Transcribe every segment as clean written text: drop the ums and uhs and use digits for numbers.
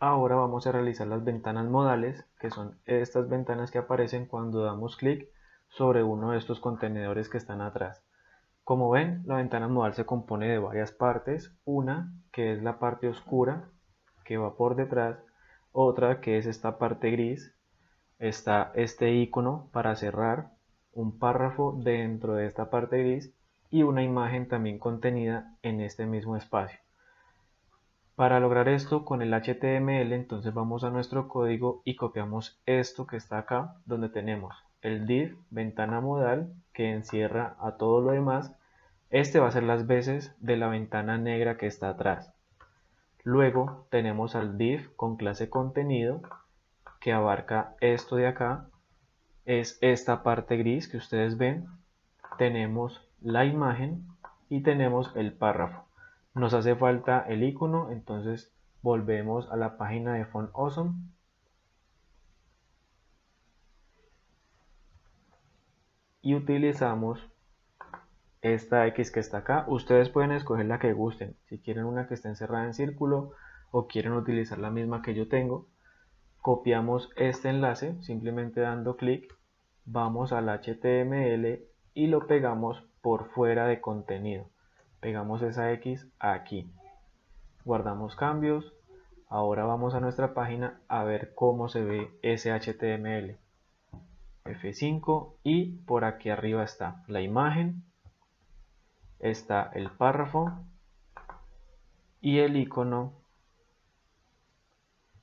Ahora vamos a realizar las ventanas modales, que son estas ventanas que aparecen cuando damos clic sobre uno de estos contenedores que están atrás. Como ven, la ventana modal se compone de varias partes, una que es la parte oscura que va por detrás, otra que es esta parte gris, está este icono para cerrar, un párrafo dentro de esta parte gris y una imagen también contenida en este mismo espacio. Para lograr esto con el HTML, entonces vamos a nuestro código y copiamos esto que está acá, donde tenemos el div ventana modal que encierra a todo lo demás. Este va a ser las veces de la ventana negra que está atrás. Luego tenemos al div con clase contenido que abarca esto de acá, es esta parte gris que ustedes ven. Tenemos la imagen y tenemos el párrafo. Nos hace falta el icono, entonces volvemos a la página de Font Awesome y utilizamos esta X que está acá. Ustedes pueden escoger la que gusten, si quieren una que esté encerrada en círculo o quieren utilizar la misma que yo tengo. Copiamos este enlace simplemente dando clic, vamos al HTML y lo pegamos por fuera de contenido. Pegamos esa X aquí. Guardamos cambios. Ahora vamos a nuestra página a ver cómo se ve ese HTML. F5 y por aquí arriba está la imagen, está el párrafo y el icono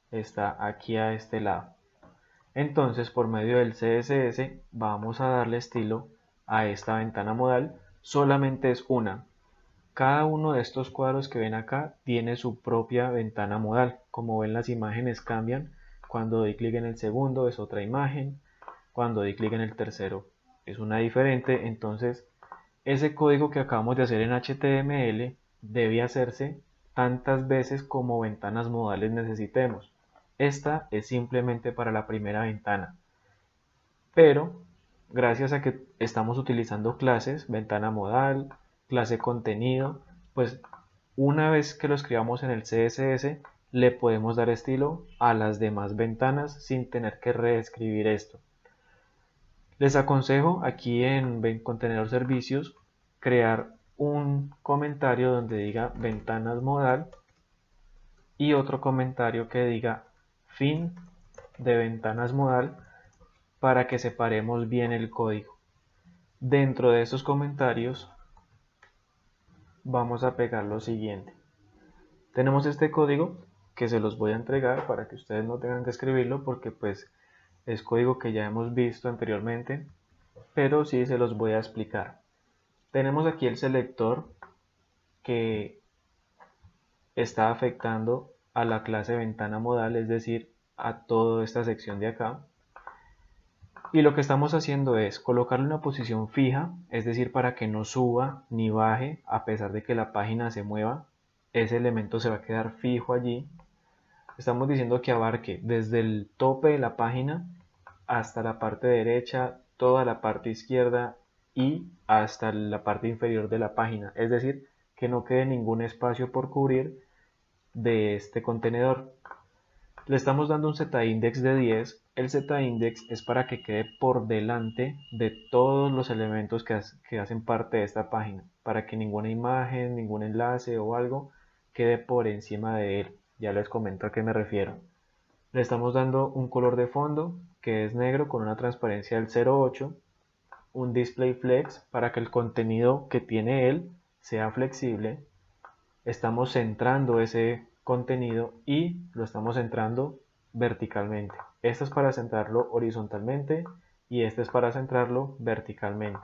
está aquí a este lado. Entonces, por medio del CSS vamos a darle estilo a esta ventana modal. Solamente es una. Cada uno de estos cuadros que ven acá tiene su propia ventana modal. Como ven, las imágenes cambian. Cuando doy clic en el segundo es otra imagen. Cuando doy clic en el tercero es una diferente. Entonces, ese código que acabamos de hacer en HTML debe hacerse tantas veces como ventanas modales necesitemos. Esta es simplemente para la primera ventana. Pero, gracias a que estamos utilizando clases, ventana modal, clase contenido, pues una vez que lo escribamos en el CSS, le podemos dar estilo a las demás ventanas sin tener que reescribir esto. Les aconsejo aquí en contenedor servicios crear un comentario donde diga ventanas modal y otro comentario que diga fin de ventanas modal para que separemos bien el código. Dentro de estos comentarios vamos a pegar lo siguiente. Tenemos este código que se los voy a entregar para que ustedes no tengan que escribirlo porque pues es código que ya hemos visto anteriormente, pero sí se los voy a explicar. Tenemos aquí el selector que está afectando a la clase ventana modal, es decir, a toda esta sección de acá. Y lo que estamos haciendo es colocarle una posición fija, es decir, para que no suba ni baje a pesar de que la página se mueva. Ese elemento se va a quedar fijo allí. Estamos diciendo que abarque desde el tope de la página hasta la parte derecha, toda la parte izquierda y hasta la parte inferior de la página. Es decir, que no quede ningún espacio por cubrir de este contenedor. Le estamos dando un Z-index de 10. El Z-index es para que quede por delante de todos los elementos que hacen parte de esta página, para que ninguna imagen, ningún enlace o algo quede por encima de él. Ya les comento a qué me refiero. Le estamos dando un color de fondo que es negro con una transparencia del 0.8, un display flex para que el contenido que tiene él sea flexible. Estamos centrando ese contenido y lo estamos centrando verticalmente. Este es para centrarlo horizontalmente y este es para centrarlo verticalmente.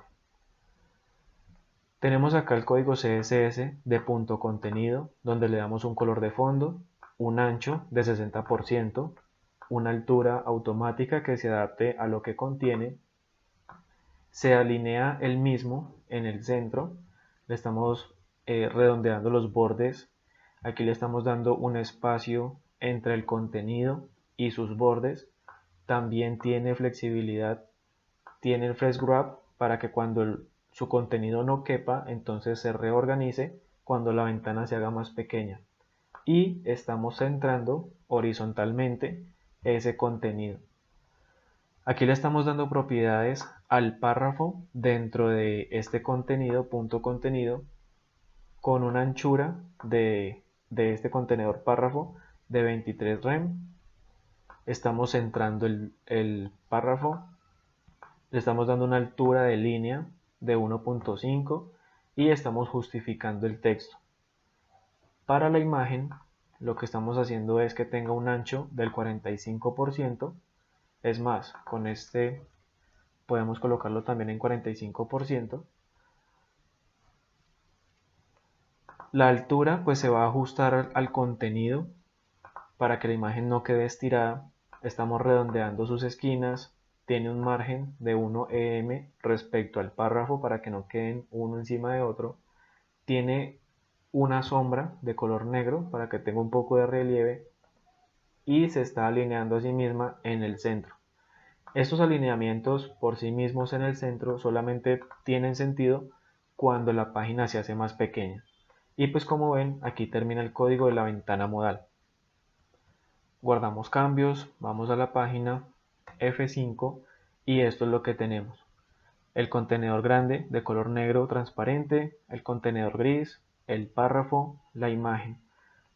Tenemos acá el código CSS de punto contenido, donde le damos un color de fondo, un ancho de 60%, una altura automática que se adapte a lo que contiene. Se alinea el mismo en el centro, le estamos redondeando los bordes. Aquí le estamos dando un espacio entre el contenido y sus bordes. También tiene flexibilidad, tiene el fresh grab para que cuando su contenido no quepa, entonces se reorganice cuando la ventana se haga más pequeña. y estamos centrando horizontalmente ese contenido. Aquí le estamos dando propiedades al párrafo dentro de este contenido, punto contenido, con una anchura de este contenedor párrafo de 23 rem. Estamos centrando el párrafo, le estamos dando una altura de línea de 1.5 y estamos justificando el texto. Para la imagen, lo que estamos haciendo es que tenga un ancho del 45%. Es más, con este podemos colocarlo también en 45%. La altura pues se va a ajustar al contenido para que la imagen no quede estirada. Estamos redondeando sus esquinas. Tiene un margen de 1 em respecto al párrafo para que no queden uno encima de otro. Tiene una sombra de color negro para que tenga un poco de relieve y se está alineando a sí misma en el centro. Estos alineamientos por sí mismos en el centro solamente tienen sentido cuando la página se hace más pequeña. Y pues como ven, aquí termina el código de la ventana modal. Guardamos cambios, vamos a la página F5 y esto es lo que tenemos. El contenedor grande de color negro transparente, el contenedor gris, el párrafo, la imagen.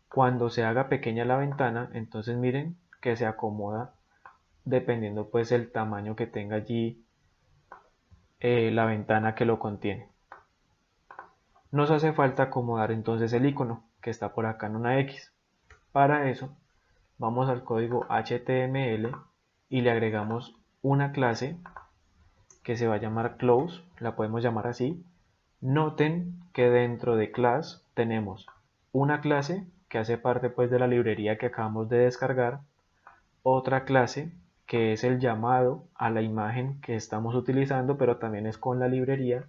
Cuando se haga pequeña la ventana, entonces miren que se acomoda dependiendo pues el tamaño que tenga allí la ventana que lo contiene. Nos hace falta acomodar entonces el icono que está por acá en una X. Para eso vamos al código HTML y le agregamos una clase que se va a llamar close, la podemos llamar así. Noten que dentro de class tenemos una clase que hace parte pues de la librería que acabamos de descargar, otra clase que es el llamado a la imagen que estamos utilizando, pero también es con la librería,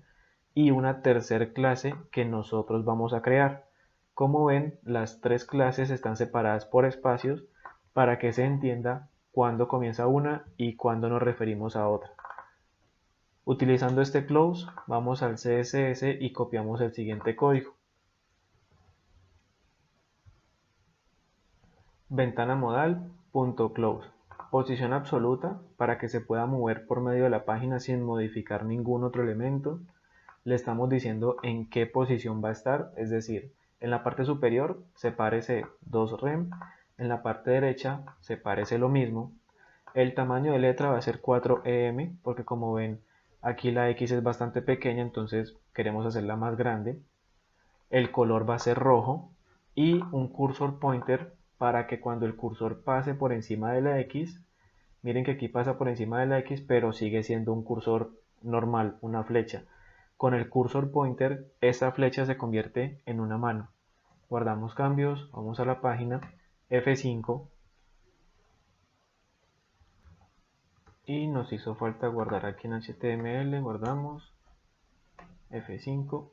y una tercera clase que nosotros vamos a crear. Como ven, las tres clases están separadas por espacios para que se entienda cuándo comienza una y cuándo nos referimos a otra. Utilizando este close, vamos al CSS y copiamos el siguiente código. Ventana modal.close. Posición absoluta para que se pueda mover por medio de la página sin modificar ningún otro elemento. Le estamos diciendo en qué posición va a estar, es decir, en la parte superior sepárese 2 rem, en la parte derecha sepárese lo mismo. El tamaño de letra va a ser 4 em, porque como ven aquí la X es bastante pequeña, entonces queremos hacerla más grande. El color va a ser rojo y un cursor pointer para que cuando el cursor pase por encima de la X, miren que aquí pasa por encima de la X, pero sigue siendo un cursor normal, una flecha. Con el cursor pointer, esta flecha se convierte en una mano. Guardamos cambios, vamos a la página F5 y nos hizo falta guardar aquí en HTML, guardamos F5,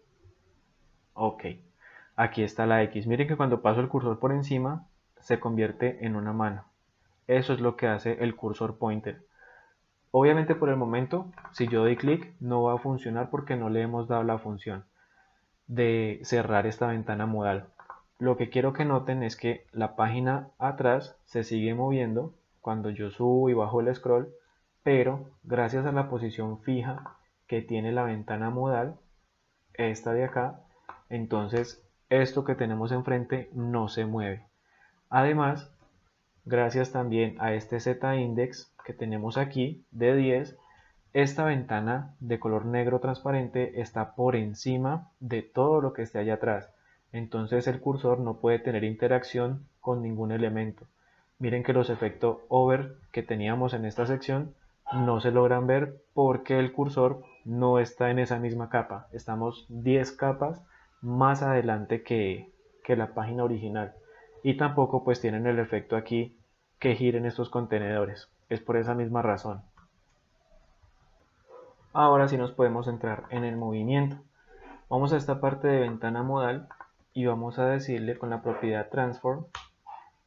ok. Aquí está la X. Miren que cuando paso el cursor por encima se convierte en una mano. Eso es lo que hace el cursor pointer. Obviamente por el momento, si yo doy clic, no va a funcionar porque no le hemos dado la función de cerrar esta ventana modal. Lo que quiero que noten es que la página atrás se sigue moviendo cuando yo subo y bajo el scroll, pero gracias a la posición fija que tiene la ventana modal, esta de acá, entonces esto que tenemos enfrente no se mueve. Además, gracias también a este Z-index que tenemos aquí de 10, esta ventana de color negro transparente está por encima de todo lo que esté allá atrás. Entonces el cursor no puede tener interacción con ningún elemento. Miren que los efectos over que teníamos en esta sección no se logran ver porque el cursor no está en esa misma capa. Estamos 10 capas más adelante que la página original. Y tampoco pues tienen el efecto aquí que giren estos contenedores. Es por esa misma razón. Ahora sí nos podemos centrar en el movimiento. Vamos a esta parte de ventana modal y vamos a decirle con la propiedad transform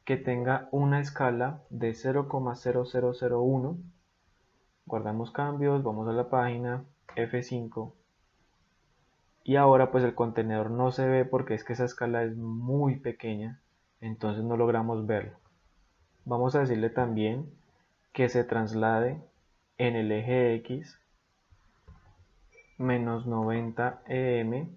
que tenga una escala de 0,0001. Guardamos cambios, vamos a la página F5 y ahora pues el contenedor no se ve porque es que esa escala es muy pequeña. entonces no logramos verlo. Vamos a decirle también que se traslade en el eje X menos 90 EM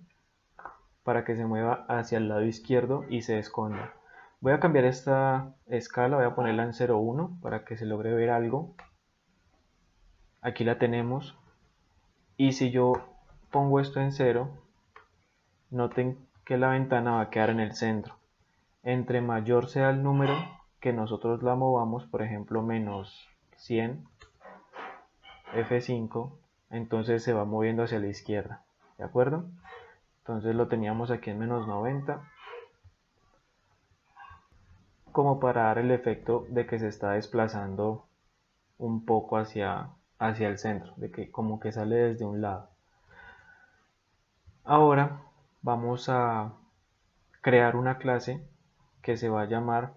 para que se mueva hacia el lado izquierdo y se esconda. Voy a cambiar esta escala, voy a ponerla en 0,1 para que se logre ver algo. Aquí la tenemos. Y si yo pongo esto en 0, noten que la ventana va a quedar en el centro. Entre mayor sea el número que nosotros la movamos, por ejemplo menos 100, F5, entonces se va moviendo hacia la izquierda. ¿De acuerdo? Entonces lo teníamos aquí en menos 90, como para dar el efecto de que se está desplazando un poco hacia el centro, de que como que sale desde un lado. Ahora vamos a crear una clase que se va a llamar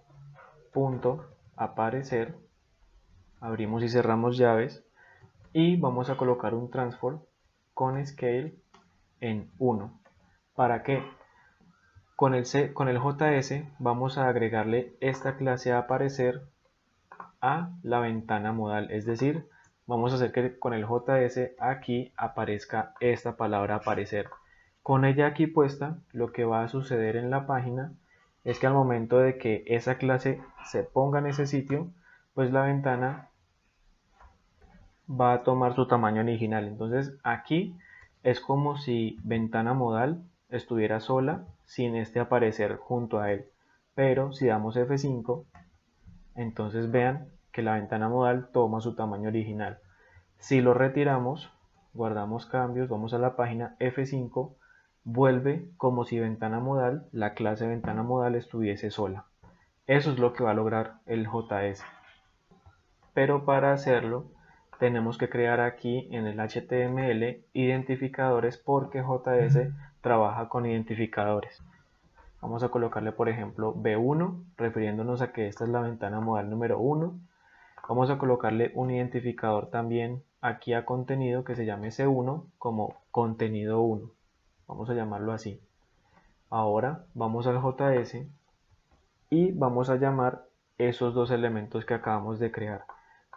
punto aparecer. Abrimos y cerramos llaves y vamos a colocar un transform con scale en 1. ¿Para qué? Con el JS vamos a agregarle esta clase aparecer a la ventana modal, es decir, vamos a hacer que con el JS aquí aparezca esta palabra aparecer. Con ella aquí puesta, lo que va a suceder en la página es que al momento de que esa clase se ponga en ese sitio, pues la ventana va a tomar su tamaño original. Entonces aquí es como si ventana modal estuviera sola sin este aparecer junto a él. Pero si damos F5, entonces vean que la ventana modal toma su tamaño original. Si lo retiramos, guardamos cambios, vamos a la página F5, vuelve como si ventana modal, la clase ventana modal estuviese sola. Eso es lo que va a lograr el JS. Pero para hacerlo tenemos que crear aquí en el HTML identificadores porque JS trabaja con identificadores. Vamos a colocarle por ejemplo B1, refiriéndonos a que esta es la ventana modal número 1. Vamos a colocarle un identificador también aquí a contenido que se llame C1 como contenido 1. Vamos a llamarlo así. Ahora vamos al JS y vamos a llamar esos dos elementos que acabamos de crear.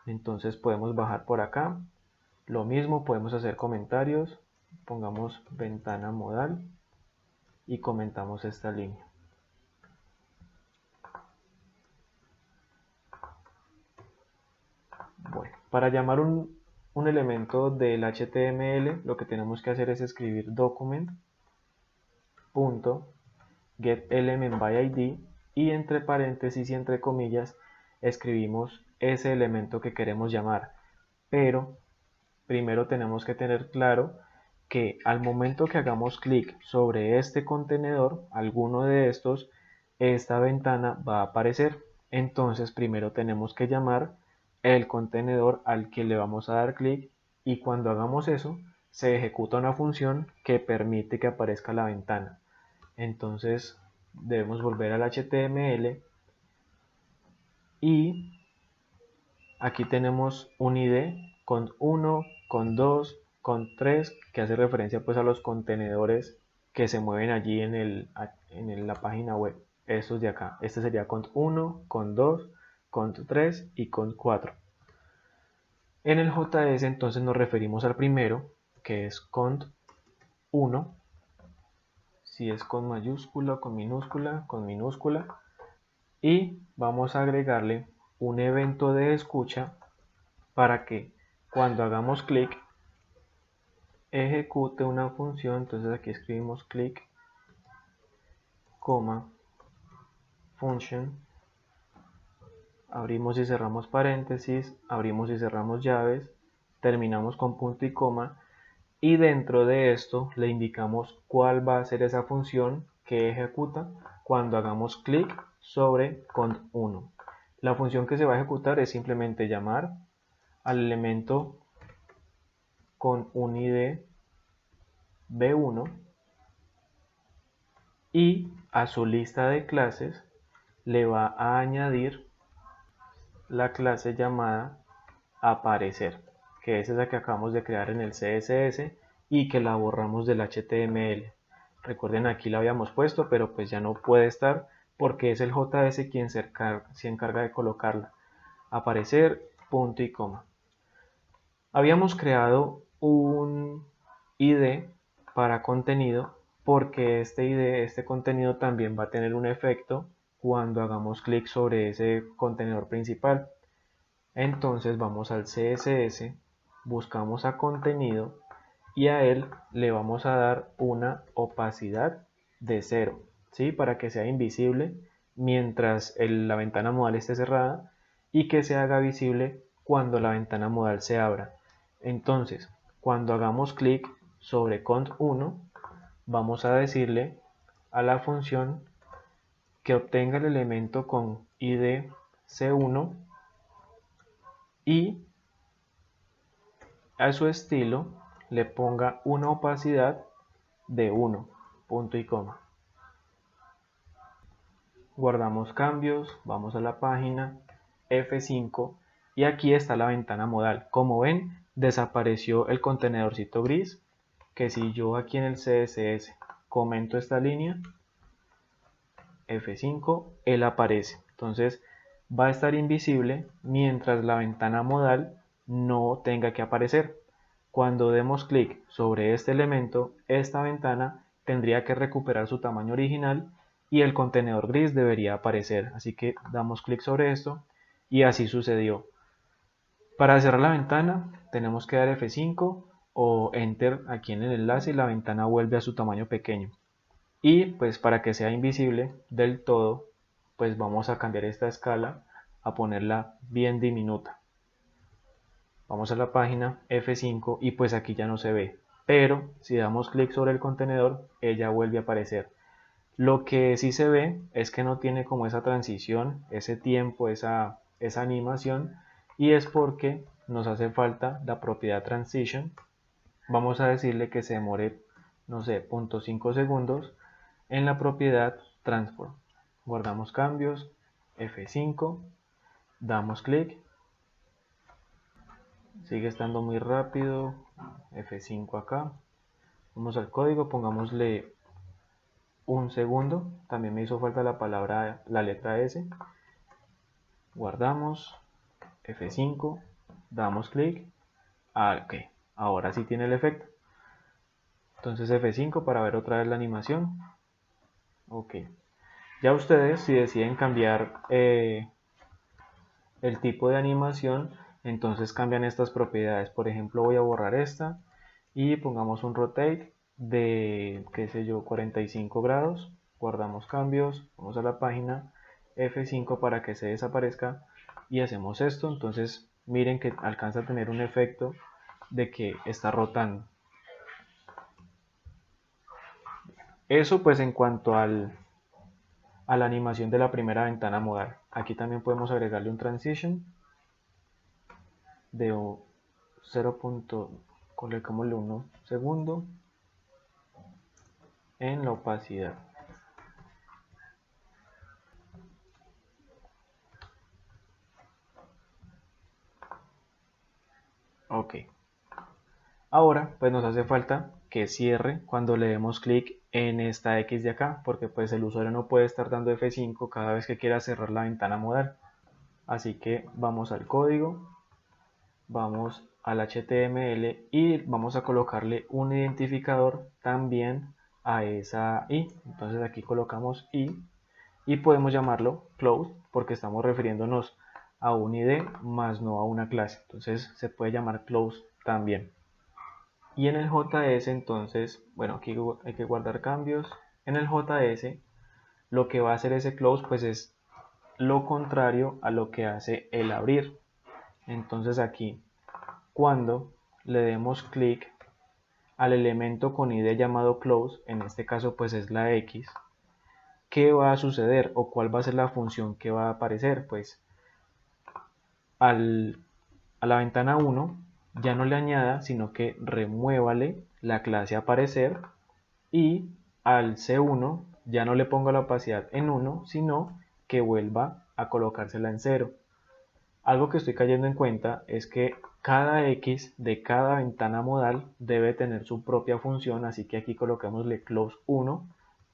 Entonces podemos bajar por acá. Lo mismo, podemos hacer comentarios. Pongamos ventana modal y comentamos esta línea. Bueno, para llamar un elemento del HTML, lo que tenemos que hacer es escribir document.getElementById y entre paréntesis y entre comillas escribimos ese elemento que queremos llamar. Pero primero tenemos que tener claro que al momento que hagamos clic sobre este contenedor, alguno de estos, esta ventana va a aparecer. Entonces primero tenemos que llamar el contenedor al que le vamos a dar clic y cuando hagamos eso se ejecuta una función que permite que aparezca la ventana. Entonces debemos volver al HTML y aquí tenemos un ID con 1, con 2, con 3, que hace referencia pues a los contenedores que se mueven allí en la página web. Estos de acá. Este sería cont 1, cont 2, cont 3 y cont 4. En el JS entonces nos referimos al primero, que es cont 1. Si es con mayúscula, con minúscula. Y vamos a agregarle un evento de escucha para que cuando hagamos clic ejecute una función. Entonces aquí escribimos clic, coma, function, abrimos y cerramos paréntesis, abrimos y cerramos llaves, terminamos con punto y coma y dentro de esto le indicamos cuál va a ser esa función que ejecuta cuando hagamos clic sobre cont 1. La función que se va a ejecutar es simplemente llamar al elemento con un ID B1 y a su lista de clases le va a añadir la clase llamada aparecer, que es esa que acabamos de crear en el CSS y que la borramos del HTML. Recuerden, aquí la habíamos puesto, pero pues ya no puede estar porque es el JS quien se encarga de colocarla. Aparecer, punto y coma. Habíamos creado un ID para contenido porque este ID, este contenido también va a tener un efecto cuando hagamos clic sobre ese contenedor principal. Entonces vamos al CSS, buscamos a contenido y a él le vamos a dar una opacidad de 0, ¿sí? Para que sea invisible mientras la ventana modal esté cerrada y que se haga visible cuando la ventana modal se abra. Entonces, cuando hagamos clic sobre cont1, vamos a decirle a la función que obtenga el elemento con id c1 y a su estilo le ponga una opacidad de 1, punto y coma. Guardamos cambios, vamos a la página, F5 y aquí está la ventana modal. Como ven, desapareció el contenedorcito gris, que si yo aquí en el CSS comento esta línea, F5, él aparece. Entonces va a estar invisible mientras la ventana modal no tenga que aparecer. Cuando demos clic sobre este elemento, esta ventana tendría que recuperar su tamaño original y el contenedor gris debería aparecer. Así que damos clic sobre esto y así sucedió. Para cerrar la ventana tenemos que dar F5 o Enter aquí en el enlace y la ventana vuelve a su tamaño pequeño. Y pues para que sea invisible del todo, pues vamos a cambiar esta escala a ponerla bien diminuta. Vamos a la página F5 y pues aquí ya no se ve, pero si damos clic sobre el contenedor, ella vuelve a aparecer. Lo que sí se ve es que no tiene como esa transición, ese tiempo, esa animación, y es porque nos hace falta la propiedad transition. Vamos a decirle que se demore, no sé, 0.5 segundos en la propiedad transform. Guardamos cambios, F5, damos clic. Sigue estando muy rápido, F5 acá. Vamos al código, pongámosle un segundo. También me hizo falta la letra S. Guardamos, F5, damos clic. Ok, ahora sí tiene el efecto. Entonces F5 para ver otra vez la animación. Ok, ya ustedes si deciden cambiar el tipo de animación, entonces cambian estas propiedades. Por ejemplo, voy a borrar esta y pongamos un rotate de, qué sé yo, 45 grados. Guardamos cambios, vamos a la página, F5 para que se desaparezca y hacemos esto. Entonces miren que alcanza a tener un efecto de que está rotando. Eso pues en cuanto a la animación de la primera ventana modal. Aquí también podemos agregarle un transition de 0. Colocémosle 1 segundo en la opacidad. Ok. Ahora pues nos hace falta que cierre cuando le demos clic en esta X de acá, porque pues el usuario no puede estar dando F5 cada vez que quiera cerrar la ventana modal. Así que vamos al código, vamos al HTML y vamos a colocarle un identificador también a esa I. Entonces aquí colocamos I y podemos llamarlo close porque estamos refiriéndonos a un ID más no a una clase. Entonces se puede llamar close también. Y en el JS entonces, bueno, aquí hay que guardar cambios. En el JS lo que va a hacer ese close pues es lo contrario a lo que hace el abrir. Entonces aquí cuando le demos clic al elemento con ID llamado close, en este caso pues es la X, ¿qué va a suceder o cuál va a ser la función que va a aparecer? Pues a la ventana 1 ya no le añada, sino que remuévale la clase aparecer y al C1 ya no le ponga la opacidad en 1, sino que vuelva a colocársela en 0. Algo que estoy cayendo en cuenta es que cada X de cada ventana modal debe tener su propia función, así que aquí colocámosle close 1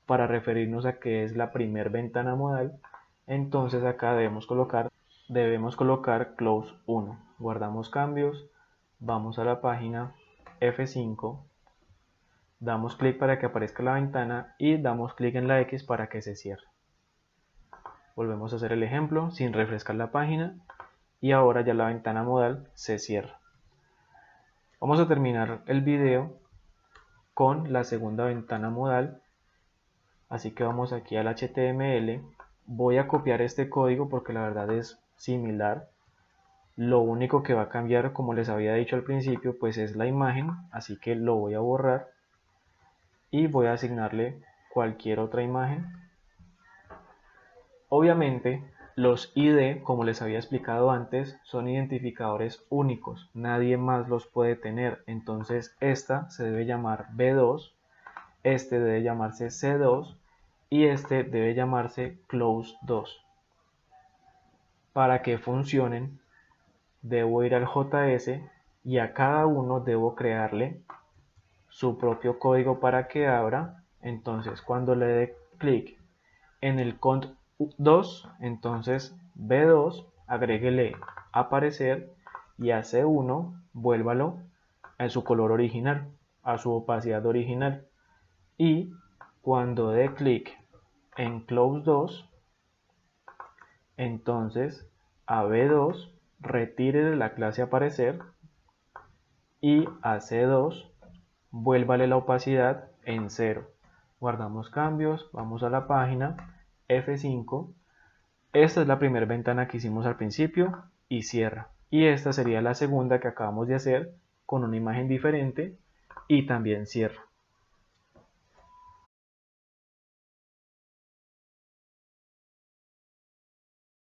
para referirnos a que es la primera ventana modal, entonces acá debemos colocar close 1. Guardamos cambios, vamos a la página F5, damos clic para que aparezca la ventana y damos clic en la X para que se cierre. Volvemos a hacer el ejemplo sin refrescar la página y ahora ya la ventana modal se cierra. Vamos a terminar el video con la segunda ventana modal, así que vamos aquí al HTML. Voy a copiar este código porque la verdad es similar. Lo único que va a cambiar, como les había dicho al principio, pues es la imagen, así que lo voy a borrar y voy a asignarle cualquier otra imagen. Obviamente los ID, como les había explicado antes, son identificadores únicos, nadie más los puede tener, entonces esta se debe llamar B2, este debe llamarse C2 y este debe llamarse close2. Para que funcionen debo ir al JS y a cada uno debo crearle su propio código para que abra. Entonces cuando le dé clic en el cont2, entonces B2 agréguele aparecer y a C1 vuélvalo a su color original, a su opacidad original, y cuando dé clic en close2, entonces a B2 retire de la clase aparecer y a C2 vuélvale la opacidad en 0. Guardamos cambios, vamos a la página F5. Esta es la primera ventana que hicimos al principio y cierra. Y esta sería la segunda que acabamos de hacer con una imagen diferente y también cierra.